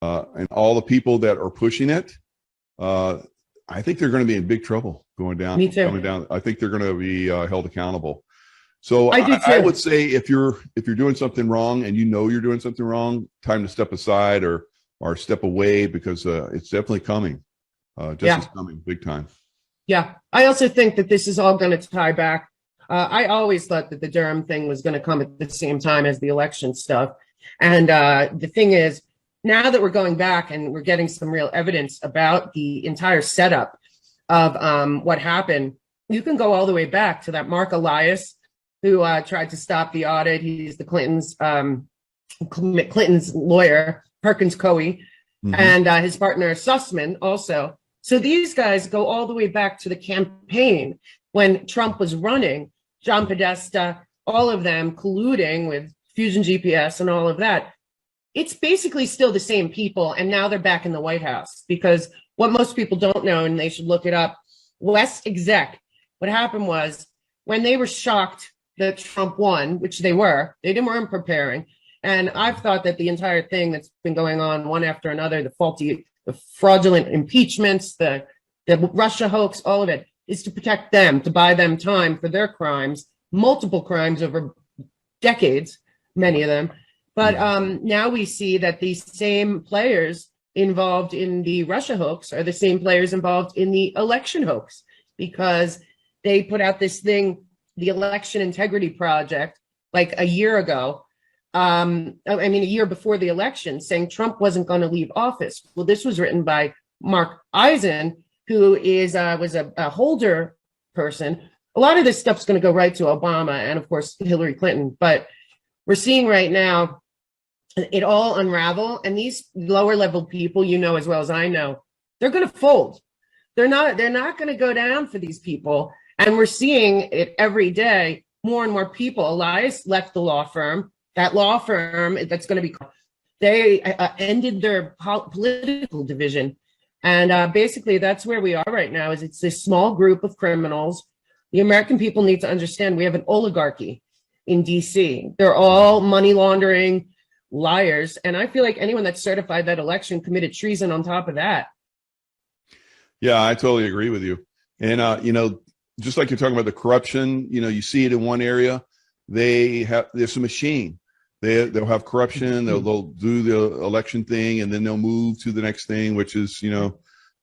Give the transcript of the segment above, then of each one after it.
and all the people that are pushing it, I think they're going to be in big trouble going down. Me too. Coming down. I think they're going to be held accountable. So I would say if you're doing something wrong and you know you're doing something wrong, time to step aside or step away, because it's definitely coming. Justice coming big time. Yeah. I also think that this is all going to tie back. I always thought that the Durham thing was going to come at the same time as the election stuff. And the thing is, now that we're going back and we're getting some real evidence about the entire setup of what happened, you can go all the way back to that Mark Elias, who tried to stop the audit. He's the Clinton's lawyer, Perkins Coie, and his partner Sussman also. So these guys go all the way back to the campaign when Trump was running, John Podesta, all of them colluding with Fusion GPS and all of that. It's basically still the same people, and now they're back in the White House, because what most people don't know, and they should look it up, West Exec, what happened was when they were shocked that Trump won, which they weren't preparing. And I've thought that the entire thing that's been going on one after another, the fraudulent impeachments, the Russia hoax, all of it is to protect them, to buy them time for their crimes, multiple crimes over decades, many of them. But now we see that these same players involved in the Russia hoax are the same players involved in the election hoax, because they put out this thing, the Election Integrity Project, like a year ago. A year before the election, saying Trump wasn't going to leave office. Well, this was written by Mark Eisen, who was a Holder person. A lot of this stuff's going to go right to Obama and, of course, Hillary Clinton. But we're seeing right now it all unravel. And these lower level people, you know as well as I know, they're going to fold. They're not going to go down for these people. And we're seeing it every day. More and more people. Elias left the law firm. That law firm that's going to be, they ended their political division. And basically that's where we are right now, is it's this small group of criminals. The American people need to understand we have an oligarchy in DC. They're all money laundering liars. And I feel like anyone that certified that election committed treason on top of that. Yeah, I totally agree with you. And, just like you're talking about the corruption, you see it in one area. There's a machine. They'll have corruption. They'll do the election thing, and then they'll move to the next thing, which is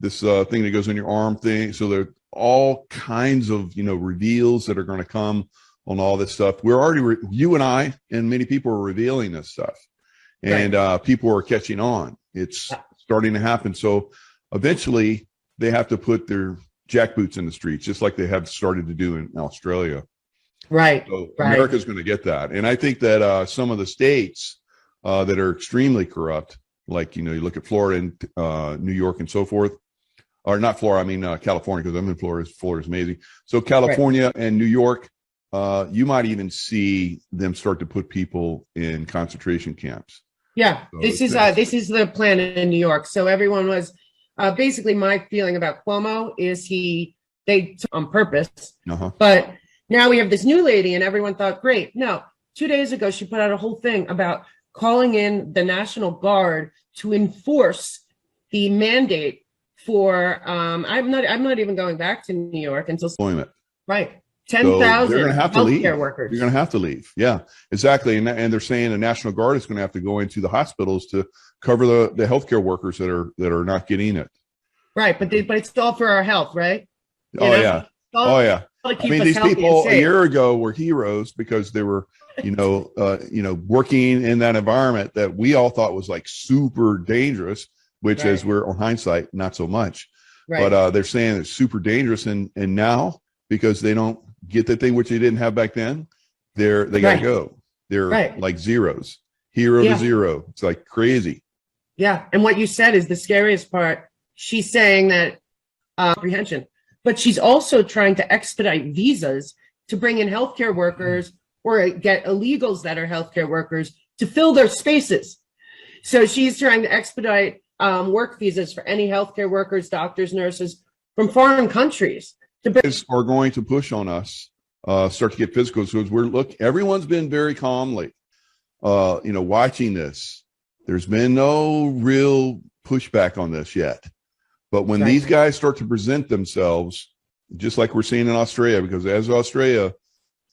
this thing that goes on your arm thing. So there are all kinds of reveals that are going to come on all this stuff. We're already you and I and many people are revealing this stuff, and people are catching on. It's starting to happen. So eventually they have to put their jackboots in the streets, just like they have started to do in Australia. Right. So America's going to get that. And I think that some of the states that are extremely corrupt, like, you look at Florida and New York and so forth, or not Florida, I mean California, because I'm in Florida. Florida's amazing. So California and New York, you might even see them start to put people in concentration camps. Yeah, so this is the plan in New York. So everyone was basically, my feeling about Cuomo is they on purpose, but now we have this new lady and everyone thought, great. No, 2 days ago, she put out a whole thing about calling in the National Guard to enforce the mandate for, I'm not even going back to New York until employment. Right. 10,000 healthcare workers. You're going to have to leave. Yeah, exactly. And they're saying the National Guard is going to have to go into the hospitals to cover the healthcare workers that are not getting it. Right. But it's all for our health, right? Yeah. I mean, these people a year ago were heroes because they were, working in that environment that we all thought was like super dangerous, which as we're on hindsight, not so much. Right. But they're saying it's super dangerous. And now, because they don't get the thing, which they didn't have back then, they got to go. They're like zeros, hero to zero. It's like crazy. Yeah. And what you said is the scariest part. She's saying that apprehension. But she's also trying to expedite visas to bring in healthcare workers or get illegals that are healthcare workers to fill their spaces. So she's trying to expedite work visas for any healthcare workers, doctors, nurses from foreign countries. Are going to push on us, start to get physical. So everyone's been very calmly, watching this. There's been no real pushback on this yet. But when these guys start to present themselves, just like we're seeing in Australia, because as Australia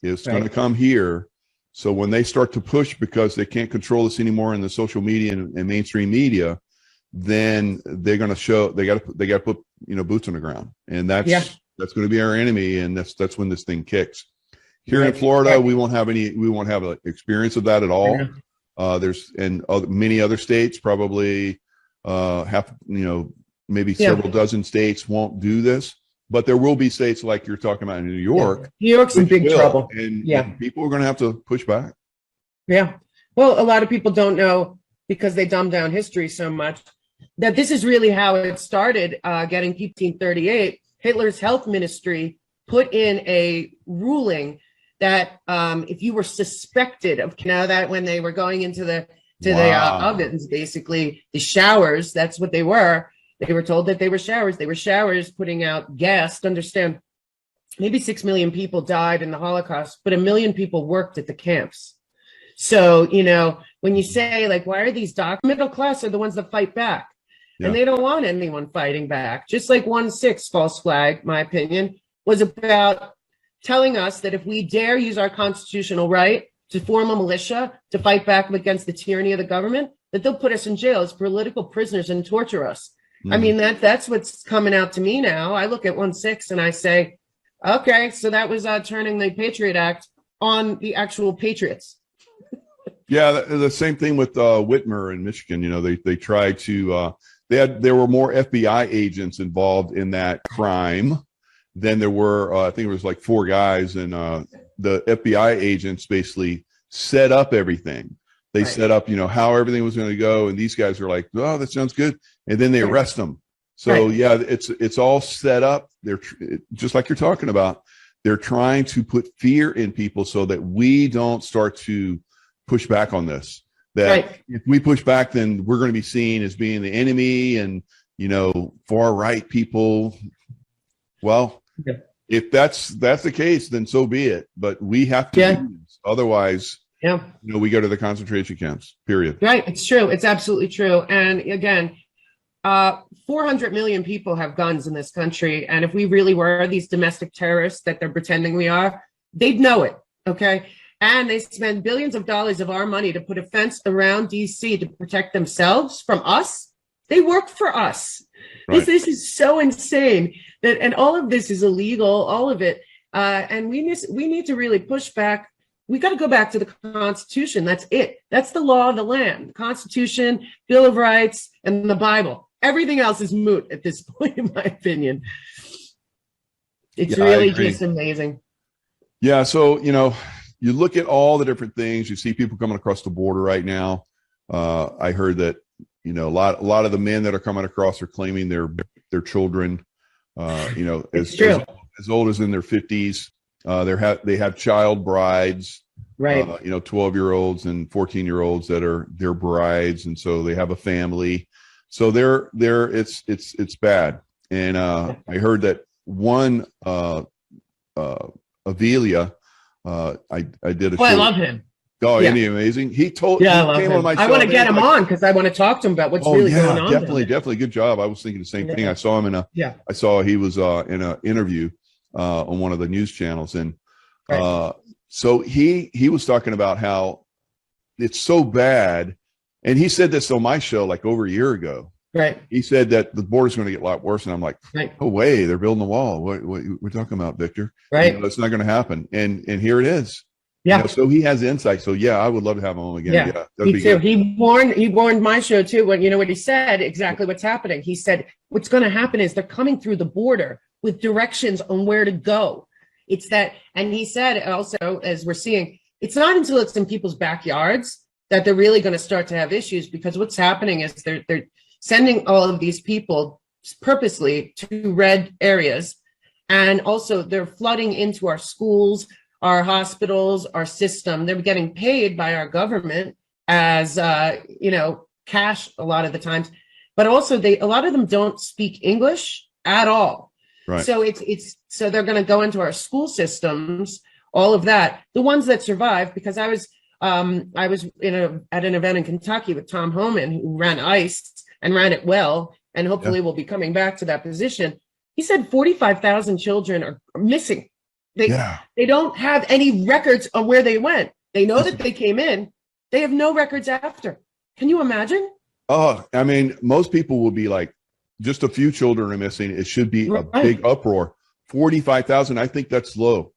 is going to come here, so when they start to push because they can't control this anymore in the social media and mainstream media, then they're going to show they got to put boots on the ground, and that's going to be our enemy, and that's when this thing kicks. Here in Florida, we won't have an experience of that at all. Many other states probably maybe several dozen states won't do this. But there will be states like you're talking about in New York. New York's in big trouble. And people are going to have to push back. Yeah. Well, a lot of people don't know, because they dumb down history so much, that this is really how it started. Getting 1838, Hitler's health ministry put in a ruling that if you were suspected of, that when they were going into the ovens, basically the showers, that's what they were. They were told that they were showers. They were showers putting out gas. To understand, maybe 6 million people died in the Holocaust, but 1 million people worked at the camps. So, when you say, like, why are these middle class are the ones that fight back? Yeah. And they don't want anyone fighting back. Just like 1/6 false flag, my opinion, was about telling us that if we dare use our constitutional right to form a militia to fight back against the tyranny of the government, that they'll put us in jail as political prisoners and torture us. I mean, that's what's coming out to me now. I look at 1/6 and I say, okay, so that was turning the Patriot Act on the actual patriots. Yeah, the same thing with Whitmer in Michigan. They tried to there were more FBI agents involved in that crime than there were. I think it was like 4 guys, and the FBI agents basically set up everything. They set up, how everything was going to go, and these guys are like, "Oh, that sounds good," and then they arrest them. So it's all set up. They're just like you're talking about. They're trying to put fear in people so that we don't start to push back on this. That if we push back, then we're going to be seen as being the enemy, and far right people. Well, if that's the case, then so be it. But we have to do this. Otherwise. Yeah. We go to the concentration camps, period. Right. It's true. It's absolutely true. And again, 400 million people have guns in this country. And if we really were these domestic terrorists that they're pretending we are, they'd know it. Okay. And they spend billions of dollars of our money to put a fence around DC to protect themselves from us. They work for us. Right. This is so insane and all of this is illegal, all of it. And we need to really push back. We got to go back to the Constitution. That's it. That's the law of the land. The Constitution, Bill of Rights, and the Bible. Everything else is moot at this point, in my opinion. It's really just amazing. Yeah. So, you look at all the different things. You see people coming across the border right now. I heard that, a lot of the men that are coming across are claiming their children, as old as in their 50s. They have child brides, right? 12-year-olds and 14-year-olds that are their brides, and so they have a family. So it's bad. And I heard that one Avelia, I did a show. I love him. Oh, isn't he amazing? He came on my show. I want to get him on because I want to talk to him about what's really going on. Definitely good job. I was thinking the same thing. I saw him I saw he was in an interview on one of the news channels, and so he was talking about how it's so bad, and he said this on my show like over a year ago. Right. He said that the border's going to get a lot worse, and I'm like, no way, they're building a wall. What we're talking about, Victor? Right. It's not going to happen, and here it is. Yeah. So he has insight. So I would love to have him on again. Yeah, that'd be too. Good. He warned my show too. When what he said exactly what's happening. He said what's going to happen is they're coming through the border with directions on where to go. It's that, and he said also, as we're seeing, it's not until it's in people's backyards that they're really going to start to have issues, because what's happening is they're sending all of these people purposely to red areas, and also they're flooding into our schools, our hospitals, our system. They're getting paid by our government as cash a lot of the times, but also a lot of them don't speak English at all. Right. So so they're going to go into our school systems, all of that. The ones that survive, because I I was at an event in Kentucky with Tom Homan, who ran ICE and ran it well, and hopefully will be coming back to that position. He said 45,000 children are missing. They don't have any records of where they went. They know that they came in. They have no records after. Can you imagine? Oh, I mean, most people will be like, just a few children are missing. It should be a big uproar. 45,000, I think that's low.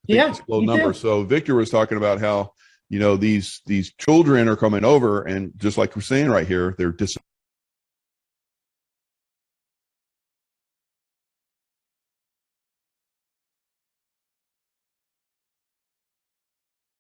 It's a low number. So Victor was talking about how, these children are coming over, and just like we're saying right here, they're disappearing.